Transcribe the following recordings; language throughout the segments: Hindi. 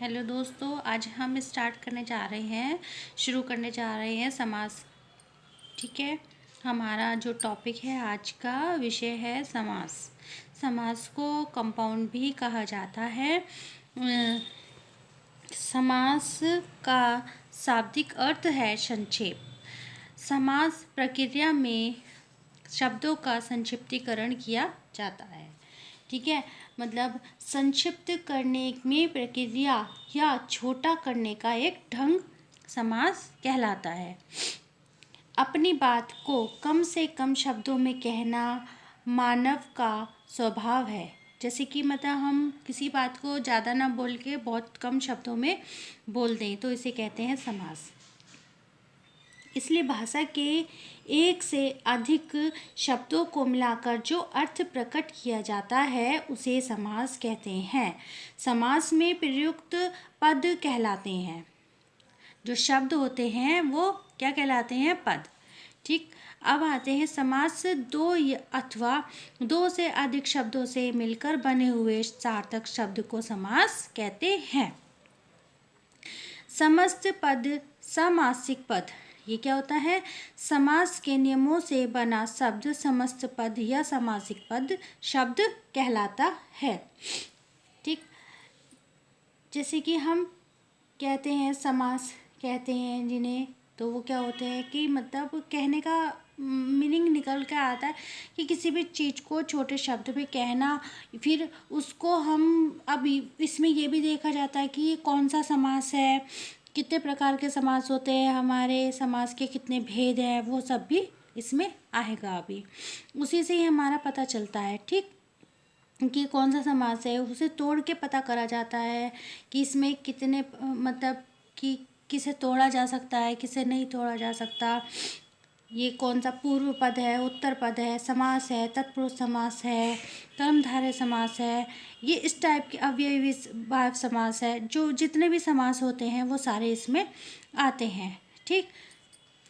हेलो दोस्तों, आज हम शुरू करने जा रहे हैं समास। ठीक है। हमारा जो टॉपिक है, आज का विषय है समास। समास को कंपाउंड भी कहा जाता है। समास का शाब्दिक अर्थ है संक्षेप। समास प्रक्रिया में शब्दों का संक्षिप्तीकरण किया जाता है। ठीक है, मतलब संक्षिप्त करने में प्रक्रिया या छोटा करने का एक ढंग समास कहलाता है। अपनी बात को कम से कम शब्दों में कहना मानव का स्वभाव है। जैसे कि मतलब हम किसी बात को ज़्यादा ना बोल के बहुत कम शब्दों में बोल दें तो इसे कहते हैं समास। इसलिए भाषा के एक से अधिक शब्दों को मिलाकर जो अर्थ प्रकट किया जाता है उसे समास कहते हैं। समास में प्रयुक्त पद कहलाते हैं। जो शब्द होते हैं वो क्या कहलाते हैं? पद। ठीक। अब आते हैं समास। दो अथवा दो से अधिक शब्दों से मिलकर बने हुए सार्थक शब्द को समास कहते हैं। समस्त पद, समासिक पद, ये क्या होता है? समास के नियमों से बना शब्द समस्त पद या समासिक पद शब्द कहलाता है। ठीक। जैसे कि हम कहते हैं समास कहते हैं जिन्हें, तो वो क्या होते हैं कि मतलब कहने का मीनिंग निकल के आता है कि किसी भी चीज़ को छोटे शब्द में कहना। फिर उसको हम अभी इसमें ये भी देखा जाता है कि ये कौन सा समास है, कितने प्रकार के समास होते हैं, हमारे समास के कितने भेद हैं, वो सब भी इसमें आएगा। अभी उसी से ही हमारा पता चलता है। ठीक, कि कौन सा समास है उसे तोड़ के पता करा जाता है कि इसमें कितने मतलब कि किसे तोड़ा जा सकता है, किसे नहीं तोड़ा जा सकता। ये कौन सा पूर्व पद है, उत्तर पद है, समास है, तत्पुरुष समास है, कर्मधारय समास है, ये इस टाइप के अव्ययी भाव समास है। जो जितने भी समास होते हैं वो सारे इसमें आते हैं। ठीक।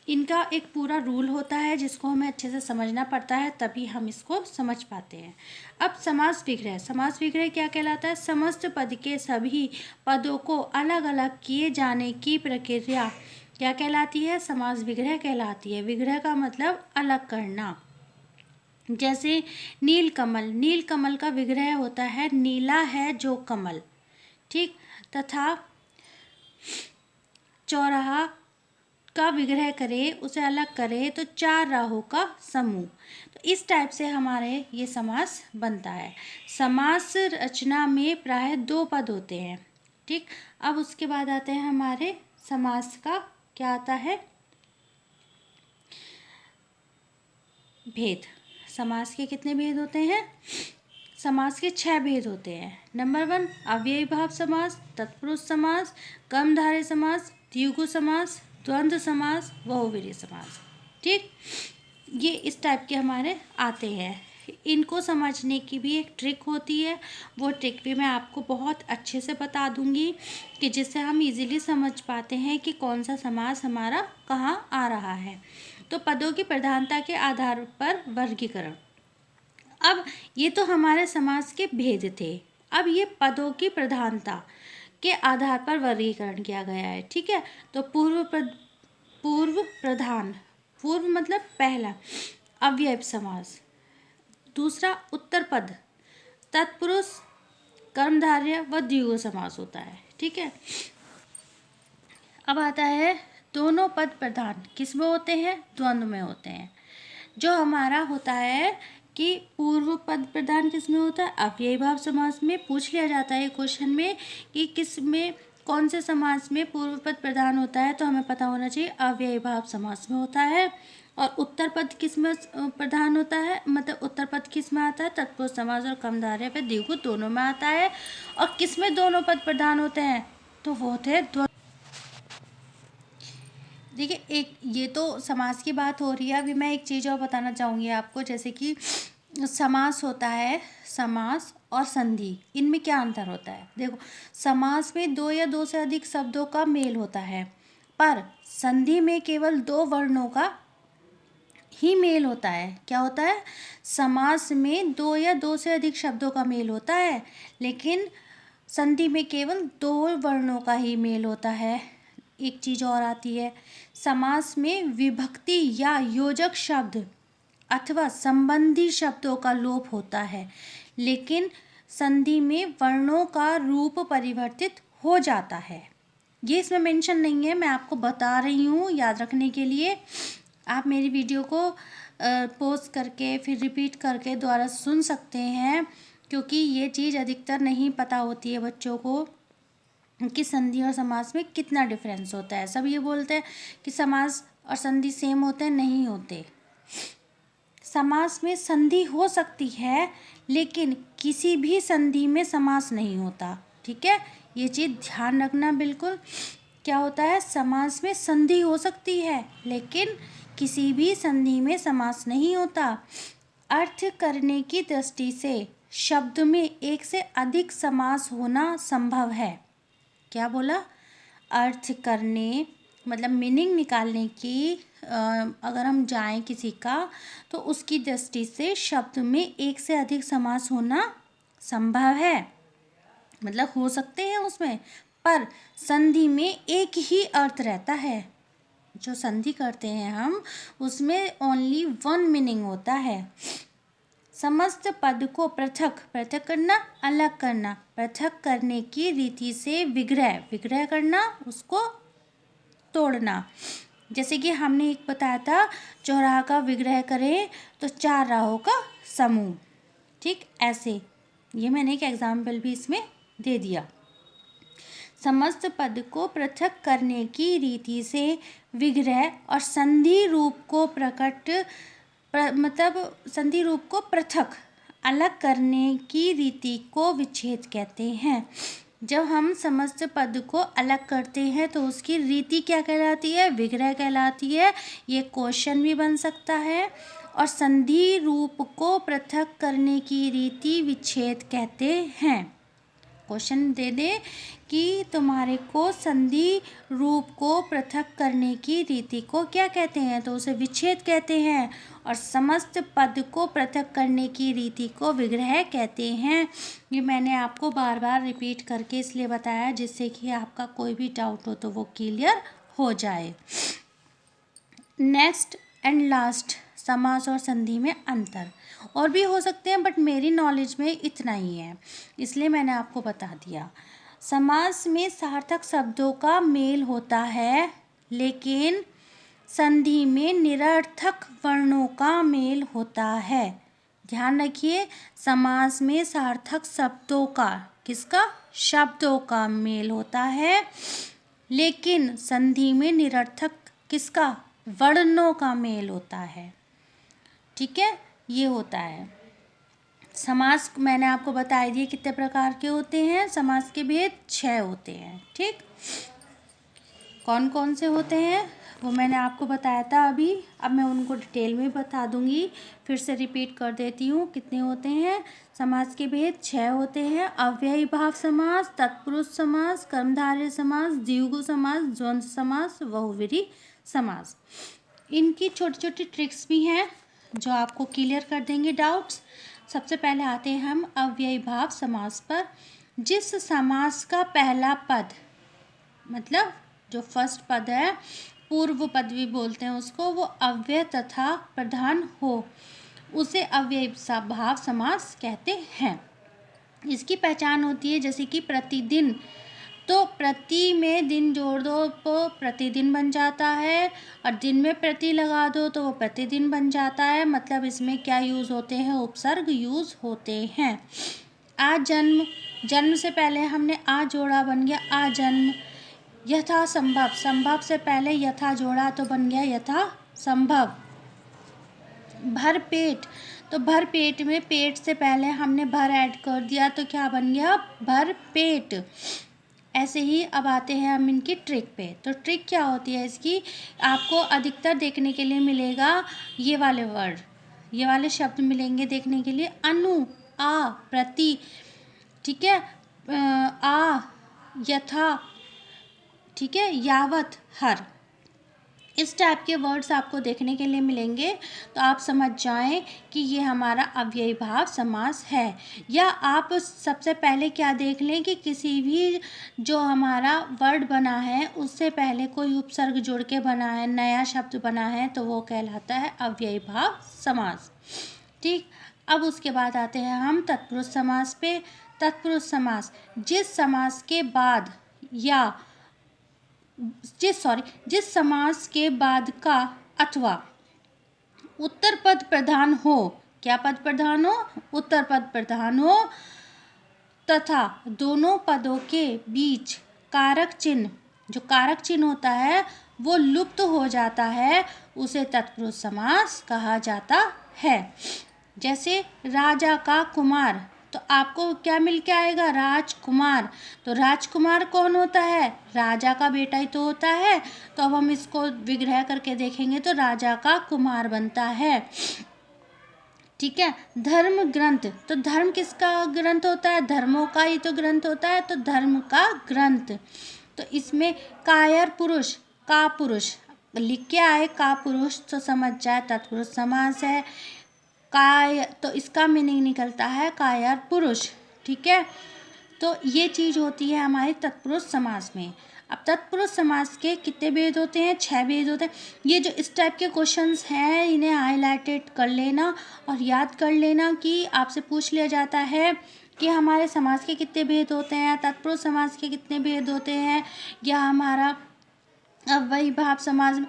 इनका एक पूरा रूल होता है जिसको हमें अच्छे से समझना पड़ता है, तभी हम इसको समझ पाते हैं। अब समास विग्रह। समास विग्रह क्या कहलाता है? समस्त पद के सभी पदों को अलग अलग किए जाने की प्रक्रिया क्या कहलाती है? समास विग्रह कहलाती है। विग्रह का मतलब अलग करना। जैसे नील कमल, नील कमल का विग्रह होता है नीला है जो कमल। ठीक। तथा चौराहा का विग्रह करे, उसे अलग करे तो चार राहों का समूह। तो इस टाइप से हमारे ये समास बनता है। समास रचना में प्रायः दो पद होते हैं। ठीक। अब उसके बाद आते हैं हमारे समास का क्या आता है? भेद। समास के कितने भेद होते हैं? समास के 6 भेद होते हैं। नंबर 1 अव्ययी भाव समास, तत्पुरुष समास, कर्मधारय समास, द्विगु समास, द्वंद्व समास, बहुव्रीहि समास। ठीक। ये इस टाइप के हमारे आते हैं। इनको समझने की भी एक ट्रिक होती है, वो ट्रिक भी मैं आपको बहुत अच्छे से बता दूंगी कि जिससे हम इजीली समझ पाते हैं कि कौन सा समास हमारा कहाँ आ रहा है। तो पदों की प्रधानता के आधार पर वर्गीकरण। अब ये तो हमारे समास के भेद थे। अब ये पदों की प्रधानता के आधार पर वर्गीकरण किया गया है। ठीक है। तो पूर्व प्रधान, पूर्व मतलब पहला अव्यय समास, दूसरा उत्तर पद, तत्पुरुष, कर्मधारय व द्विगु समास होता है। ठीक है। अब आता है दोनों पद प्रधान किस में होते हैं? द्वंद्व में होते हैं। जो हमारा होता है कि पूर्व पद प्रधान किस में होता है? अव्ययी भाव समास में। पूछ लिया जाता है क्वेश्चन में कि किस में, कौन से समास में पूर्व पद प्रधान होता है, तो हमें पता होना चाहिए अव्ययी भाव समास में होता है। और उत्तर पद किस में प्रधान होता है, मतलब उत्तर पद किस में आता है? तत्पुरुष समास और कर्मधारय पे द्विगु दोनों में आता है। और किस में दोनों पद प्रधान होते हैं? तो वो होते हैं द्वंद्व। देखिए, एक ये तो समास की बात हो रही है। अभी मैं एक चीज़ और बताना चाहूँगी आपको, जैसे कि समास होता है, समास और संधि, इनमें क्या अंतर होता है? देखो, समास में दो या दो से अधिक शब्दों का मेल होता है, पर संधि में केवल दो वर्णों का ही मेल होता है। क्या होता है? समास में दो या दो से अधिक शब्दों का मेल होता है, लेकिन संधि में केवल 2 वर्णों का ही मेल होता है। एक चीज़ और आती है, समास में विभक्ति या योजक शब्द अथवा संबंधी शब्दों का लोप होता है, लेकिन संधि में वर्णों का रूप परिवर्तित हो जाता है। ये इसमें मेंशन नहीं है, मैं आपको बता रही हूँ याद रखने के लिए। आप मेरी वीडियो को पॉज करके फिर रिपीट करके दोबारा सुन सकते हैं, क्योंकि ये चीज़ अधिकतर नहीं पता होती है बच्चों को कि संधि और समास में कितना डिफरेंस होता है। सब ये बोलते हैं कि समास और संधि सेम होते हैं, नहीं होते। समास में संधि हो सकती है, लेकिन किसी भी संधि में समास नहीं होता। ठीक है, ये चीज़ ध्यान रखना बिल्कुल। क्या होता है, समास में संधि हो सकती है, लेकिन किसी भी संधि में समास नहीं होता। अर्थ करने की दृष्टि से शब्द में एक से अधिक समास होना संभव है। क्या बोला, अर्थ करने मतलब मीनिंग निकालने की अगर हम जाएं किसी का, तो उसकी दृष्टि से शब्द में एक से अधिक समास होना संभव है, मतलब हो सकते हैं उसमें, पर संधि में एक ही अर्थ रहता है। जो संधि करते हैं हम, उसमें ओनली 1 मीनिंग होता है। समस्त पद को पृथक पृथक करना, अलग करना, पृथक करने की रीति से विग्रह विग्रह करना, उसको तोड़ना। जैसे कि हमने एक बताया था, चौराहा का विग्रह करें तो 4 राहों का समूह। ठीक ऐसे, ये मैंने एक एग्जाम्पल भी इसमें दे दिया। समस्त पद को पृथक करने की रीति से विग्रह और संधि रूप को मतलब संधि रूप को पृथक अलग करने की रीति को विच्छेद कहते हैं। जब हम समस्त पद को अलग करते हैं तो उसकी रीति क्या कहलाती है, विग्रह कहलाती है। ये क्वेश्चन भी बन सकता है। और संधि रूप को पृथक करने की रीति विच्छेद कहते हैं। क्वेश्चन दे दे कि तुम्हारे को संधि रूप को पृथक करने की रीति को क्या कहते हैं, तो उसे विच्छेद कहते हैं। और समस्त पद को पृथक करने की रीति को विग्रह कहते हैं। ये मैंने आपको बार बार रिपीट करके इसलिए बताया जिससे कि आपका कोई भी डाउट हो तो वो क्लियर हो जाए। नेक्स्ट एंड लास्ट, समास और संधि में अंतर और भी हो सकते हैं, बट मेरी नॉलेज में इतना ही है, इसलिए मैंने आपको बता दिया। समास में सार्थक शब्दों का मेल होता है, लेकिन संधि में निरर्थक वर्णों का मेल होता है। ध्यान रखिए, समास में सार्थक शब्दों का, किसका, शब्दों का मेल होता है, लेकिन संधि में निरर्थक किसका, वर्णों का मेल होता है। ठीक है, ये होता है। समास मैंने आपको बता दिए कितने प्रकार के होते हैं। समास के भेद 6 होते हैं। ठीक, कौन कौन से होते हैं वो मैंने आपको बताया था अभी। अब मैं उनको डिटेल में बता दूंगी, फिर से रिपीट कर देती हूँ कितने होते हैं। समास के भेद 6 होते हैं। अव्ययी भाव समास, तत्पुरुष समास, कर्मधारय समास, द्विगु समास, द्वंद्व समास, बहुव्रीहि समास। इनकी छोटी छोटी ट्रिक्स भी हैं जो आपको क्लियर कर देंगे डाउट्स। सबसे पहले आते हैं हम अव्ययी भाव समास पर। जिस समास का पहला पद, मतलब जो फर्स्ट पद है, पूर्व पद भी बोलते हैं उसको, वो अव्यय तथा प्रधान हो, उसे अव्ययी भाव समास कहते हैं। इसकी पहचान होती है जैसे कि प्रतिदिन, तो प्रति में दिन जोड़ दो तो प्रतिदिन बन जाता है, और दिन में प्रति लगा दो तो वो प्रतिदिन बन जाता है। मतलब इसमें क्या यूज़ होते हैं, उपसर्ग यूज़ होते हैं। आज जन्म, जन्म से पहले हमने आ जोड़ा, बन गया आ जन्म। यथा संभव, संभव से पहले यथा जोड़ा तो बन गया यथा संभव। भर पेट, तो भर पेट में पेट से पहले हमने भर ऐड कर दिया तो क्या बन गया, भर पेट। ऐसे ही अब आते हैं हम इनकी ट्रिक पे। तो ट्रिक क्या होती है इसकी, आपको अधिकतर देखने के लिए मिलेगा ये वाले वर्ड, ये वाले शब्द मिलेंगे देखने के लिए। अनु, आ, प्रति, ठीक है, आ, यथा, ठीक है, यावत, हर। इस टाइप के वर्ड्स आपको देखने के लिए मिलेंगे तो आप समझ जाएं कि ये हमारा अव्ययी भाव समास है। या आप सबसे पहले क्या देख लें कि किसी भी जो हमारा वर्ड बना है उससे पहले कोई उपसर्ग जुड़ के बना है, नया शब्द बना है, तो वो कहलाता है अव्ययी भाव समास। ठीक, अब उसके बाद आते हैं हम तत्पुरुष समास पे। तत्पुरुष समास जिस समास के बाद या जिस समास के बाद का अथवा उत्तर पद प्रधान हो, क्या पद प्रधान हो? उत्तर पद प्रधान हो, तथा दोनों पदों के बीच कारक चिन्ह, जो कारक चिन्ह होता है वो लुप्त हो जाता है, उसे तत्पुरुष समास कहा जाता है। जैसे राजा का कुमार, तो आपको क्या मिल के आएगा? राजकुमार। तो राजकुमार कौन होता है? राजा का बेटा ही तो होता है। तो अब हम इसको विग्रह करके देखेंगे तो राजा का कुमार बनता है। ठीक है। धर्म ग्रंथ, तो धर्म किसका ग्रंथ होता है? धर्मों का ही तो ग्रंथ होता है, तो धर्म का ग्रंथ। तो इसमें कायर पुरुष, का पुरुष लिख के आए, का पुरुष, तो समझ जाए तत्पुरुष समास है। काय, तो इसका मीनिंग निकलता है कायर पुरुष। ठीक है, तो ये चीज़ होती है हमारे तत्पुरुष समास में। अब तत्पुरुष समास के कितने भेद होते हैं? 6 भेद होते हैं। ये जो इस टाइप के क्वेश्चंस हैं इन्हें हाईलाइटेड कर लेना और याद कर लेना कि आपसे पूछ लिया जाता है कि हमारे समास के कितने भेद होते हैं, तत्पुरुष समास के कितने भेद होते हैं, या हमारा अव्ययी भाव समास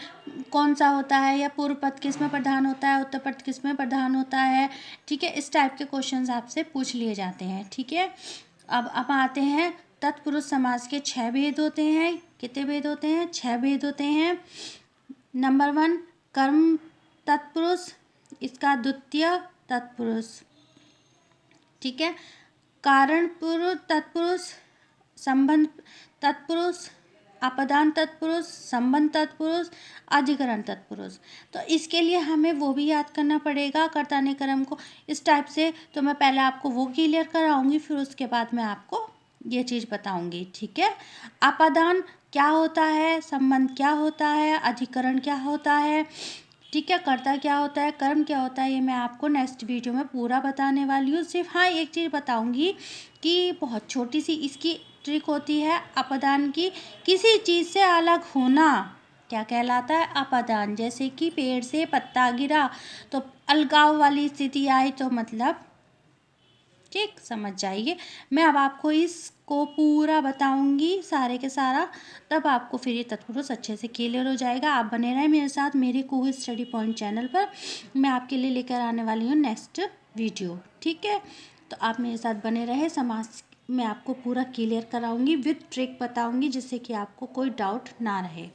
कौन सा होता है, या पूर्व पद किस में प्रधान होता है, उत्तर पद किस में प्रधान होता है। ठीक है, इस टाइप के क्वेश्चंस आपसे पूछ लिए जाते हैं। ठीक है, अब आते हैं तत्पुरुष समास के 6 भेद होते हैं। कितने भेद होते हैं? 6 भेद होते हैं। नंबर 1 कर्म तत्पुरुष, इसका द्वितीय तत्पुरुष। ठीक है, कारण पुरुष तत्पुरुष, संबंध तत्पुरुष, अपदान तत्पुरुष, संबंध तत्पुरुष, अधिकरण तत्पुरुष। तो इसके लिए हमें वो भी याद करना पड़ेगा कर्ता निकर्म को इस टाइप से। तो मैं पहले आपको वो क्लियर कराऊंगी, फिर उसके बाद मैं आपको ये चीज़ बताऊंगी। ठीक है, अपदान क्या होता है, संबंध क्या होता है, अधिकरण क्या होता है, ठीक है, कर्ता क्या होता है, कर्म क्या होता है, ये मैं आपको नेक्स्ट वीडियो में पूरा बताने वाली हूँ। सिर्फ हाँ एक चीज़ बताऊंगी कि बहुत छोटी सी इसकी ट्रिक होती है अपदान की, किसी चीज़ से अलग होना क्या कहलाता है? अपदान। जैसे कि पेड़ से पत्ता गिरा तो अलगाव वाली स्थिति आई, तो मतलब ठीक समझ जाइए। मैं अब आपको इसको पूरा बताऊंगी सारे के सारा, तब आपको फिर ये तत्पुरुष अच्छे से क्लियर हो जाएगा। आप बने रहें मेरे साथ मेरे कुहू स्टडी पॉइंट चैनल पर। मैं आपके लिए लेकर आने वाली हूँ नेक्स्ट वीडियो। ठीक है, तो आप मेरे साथ बने रहे। समास मैं आपको पूरा क्लियर कराऊंगी, विद ट्रिक बताऊंगी, जिससे कि आपको कोई डाउट ना रहे।